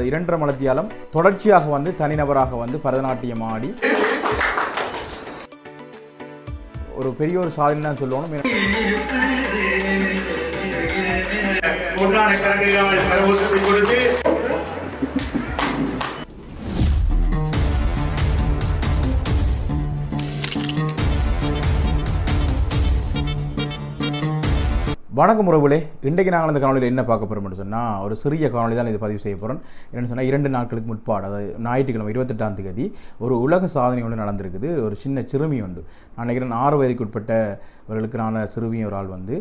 2.5 மணித்தியாலம் தொடர்ச்சியாக வந்து தனிநபராக வந்து பரதநாட்டியம் ஆடி ஒரு பெரிய ஒரு சாதனை தான் சொல்லணும். வணக்கம் உறவுகளே, இன்றைக்கு நாங்கள் இந்த காணொலியில் என்ன பார்க்க போகிறோம்னு சொன்னால் ஒரு சிறிய காணொலி தான் இது பதிவு செய்ய போகிறோம். என்னென்னு சொன்னால் 2 நாட்களுக்கு முற்பாடு, அதாவது ஞாயிற்றுக்கிழமை 28ஆம் தேதி ஒரு உலக சாதனை ஒன்று நடந்திருக்குது. ஒரு சின்ன சிறுமி உண்டு. நான் நினைக்கிறேன் 6 வயதுக்கு உட்பட்டவர்களுக்கான சிறுமி ஒரு ஆள் வந்து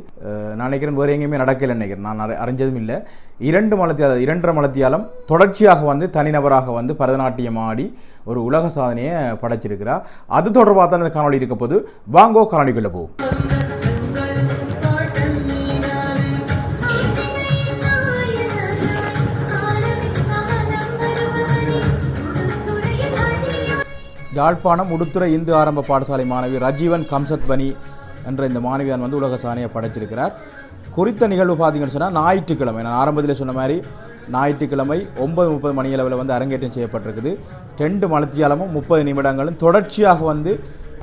நான் நினைக்கிறேன் வேறு எங்கேயுமே நடக்கலை நினைக்கிறேன். நான் அறிஞ்சதும் இல்லை. 2.5 மணித்தியாலம் தொடர்ச்சியாக வந்து தனிநபராக வந்து பரதநாட்டியம் ஆடி ஒரு உலக சாதனையை படைச்சிருக்கிறார். அது தொடர்பாக தான் இந்த காணொலி இருக்க போது. வாங்கோ காணொலிக்குள்ளே போகும். யாழ்ப்பாணம் உடுத்துறை இந்து ஆரம்ப பாடசாலை மாணவி ரஜீவன் கம்சத்வனி என்ற இந்த மாணவியான் வந்து உலக சாதனையை படைச்சிருக்கிறார். குறித்த நிகழ்வு பார்த்தீங்கன்னு சொன்னால் ஞாயிற்றுக்கிழமை, நான் ஆரம்பத்தில் சொன்ன மாதிரி ஞாயிற்றுக்கிழமை 9:30 மணி அளவில் வந்து அரங்கேற்றம் செய்யப்பட்டிருக்குது. 2 மணித்தியாலமும் 30 நிமிடங்களும் தொடர்ச்சியாக வந்து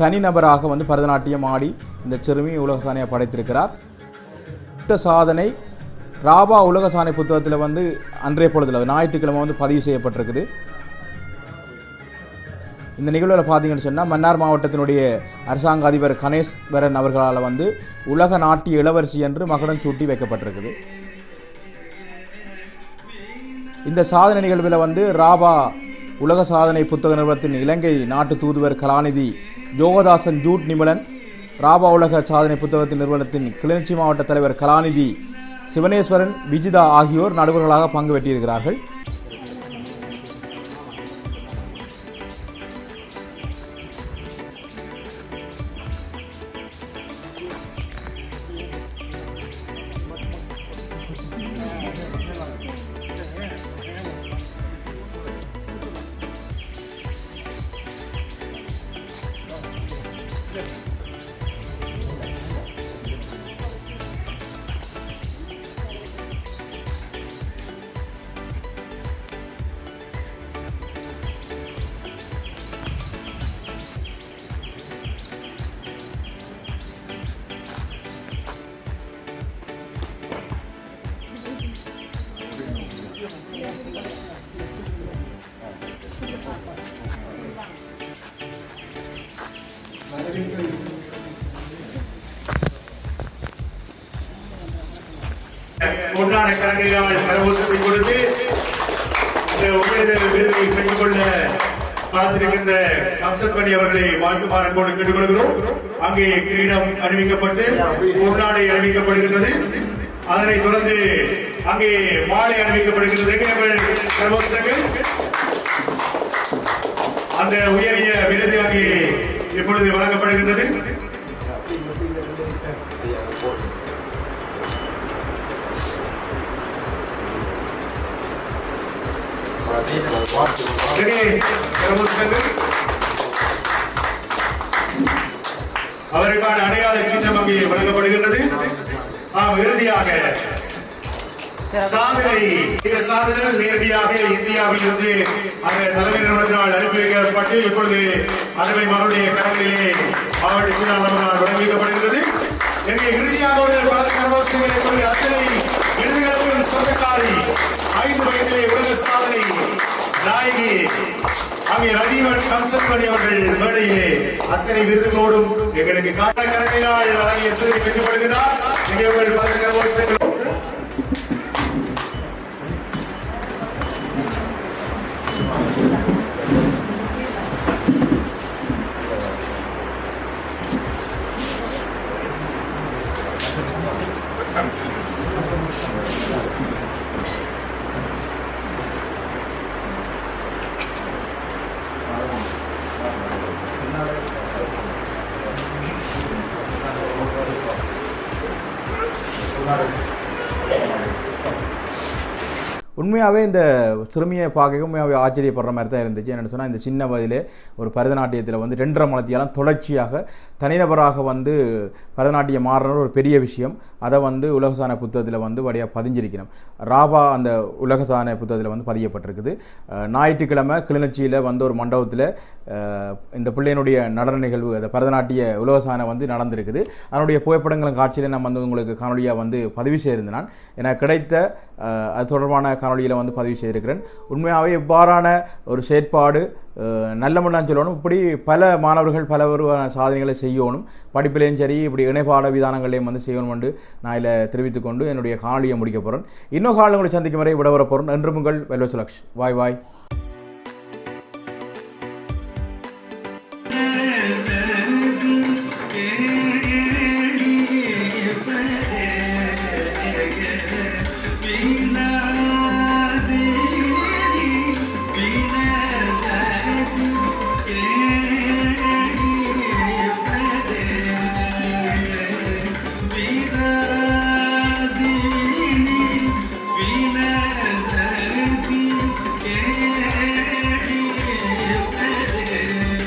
தனிநபராக வந்து பரதநாட்டியம் ஆடி இந்த சிறுமி உலக சாதனையை படைத்திருக்கிறார். இந்த சாதனை ராபா உலக சாதனை புத்தகத்தில் வந்து அன்றைய பொழுதில் ஞாயிற்றுக்கிழமை வந்து பதிவு செய்யப்பட்டிருக்குது. இந்த நிகழ்வில் பார்த்தீங்கன்னு சொன்னால் மன்னார் மாவட்டத்தினுடைய அரசாங்க அதிபர் கணேஸ்வரன் அவர்களால் வந்து உலக நாட்டிய இளவரசி என்று மகுடம் சூட்டி வைக்கப்பட்டிருக்குது. இந்த சாதனை நிகழ்வில் வந்து ராபா உலக சாதனை புத்தக நிறுவனத்தின் இலங்கை நாட்டு தூதுவர் கலாநிதி யோகதாசன் ஜூட் நிமலன், ராபா உலக சாதனை புத்தகத்தின் நிறுவனத்தின் கிளிநொச்சி மாவட்ட தலைவர் கலாநிதி சிவனேஸ்வரன் விஜிதா ஆகியோர் நடுவர்களாக பங்கு பெற்றிருக்கிறார்கள். பொன்னான கரங்களினால் கரகோஷத்தை கொடுத்து இந்த உயர்ந்த விருதை பெற்றுக்கொள்ள காத்திருக்கின்ற கம்சத்வனி அவர்களை வாழ்த்துமாறு அன்போடு கேட்டுக்கொள்கிறோம். அங்கே கிரீடம் அணிவிக்கப்பட்டு பொன்னாடை அணிவிக்கப்படுகின்றது. அதனைத் தொடர்ந்து அங்கே மாலை அணிவிக்கப்படுகின்றது. அந்த உயரிய விருது அங்கே இப்பொழுது வழங்கப்படுகின்றது. அவருக்கான அடையாள சின்னம் அங்கே வழங்கப்படுகின்றது. இறுதியாக சாதனை, இந்த சான்றிதழ் நேரடியாக இந்தியாவில் இருந்து அந்த தலைமை நிறுவனத்தினால் அனுப்பி வைக்கப்பட்டு இப்பொழுது அனுமை மகளுடைய கரங்களிலே மாவட்டத்தினால் வழங்கப்படுகிறது. எனவே இறுதியாக ஒரு அத்தனை விருதுகளுக்கும் சொந்தக்காரி 5 வயதிலே உலக சாதனை நாயகி அங்கே ரஜீவன் கம்சத்வனி அவர்கள் மேடையிலே அத்தனை விருதுகளோடும் எங்களுக்கு காட்ட கரங்களினால் அழகிய சிறுமி பெற்றுக்கொள்கிறார். இங்கே உங்கள் பதக்கரவோசங்கள் Gracias. உண்மையாகவே இந்த சிறுமியை பார்க்க உண்மையாகவே ஆச்சரியப்படுற மாதிரி தான் இருந்துச்சு. என்னென்னு சொன்னால் இந்த சின்ன வயதிலே ஒரு பரதநாட்டியத்தில் வந்து 2.5 மணித்தியாலம் தொடர்ச்சியாக தனிநபராக வந்து பரதநாட்டியம் மாறுறது ஒரு பெரிய விஷயம். அதை வந்து உலகசான புத்தகத்தில் வந்து வழியாக பதிஞ்சிருக்கணும். ராபா அந்த உலகசான புத்தகத்தில் வந்து பதியப்பட்டிருக்குது. ஞாயிற்றுக்கிழமை கிளிநொச்சியில் வந்து ஒரு மண்டபத்தில் இந்த பிள்ளையினுடைய நடன நிகழ்வு அந்த பரதநாட்டிய உலகசான வந்து நடந்திருக்குது. அதனுடைய புகைப்படங்களும் காட்சியில் நான் வந்து உங்களுக்கு காணொலியாக வந்து பதிவு செய்திருந்தேன். நான் எனக்கு கிடைத்த அது தொடர்பான காணொலியில் வந்து பதிவு செய்திருக்கிறேன். உண்மையாகவே இவ்வாறான ஒரு செயற்பாடு நல்ல முன்னான்னு சொல்லணும். இப்படி பல மாணவர்கள் பல சாதனைகளை செய்யணும். படிப்பிலையும் சரி இப்படி இணைப்பாட விதானங்களையும் வந்து செய்யணும் என்று நான் இதில் தெரிவித்துக்கொண்டு என்னுடைய காணொலியை முடிக்க போகிறேன். இன்னும் காலம் உங்களை சந்திக்கும் வரை விட வர போகிறேன். என்று உங்கள் வெல்வசுலக்ஷ். வாய் வாய்.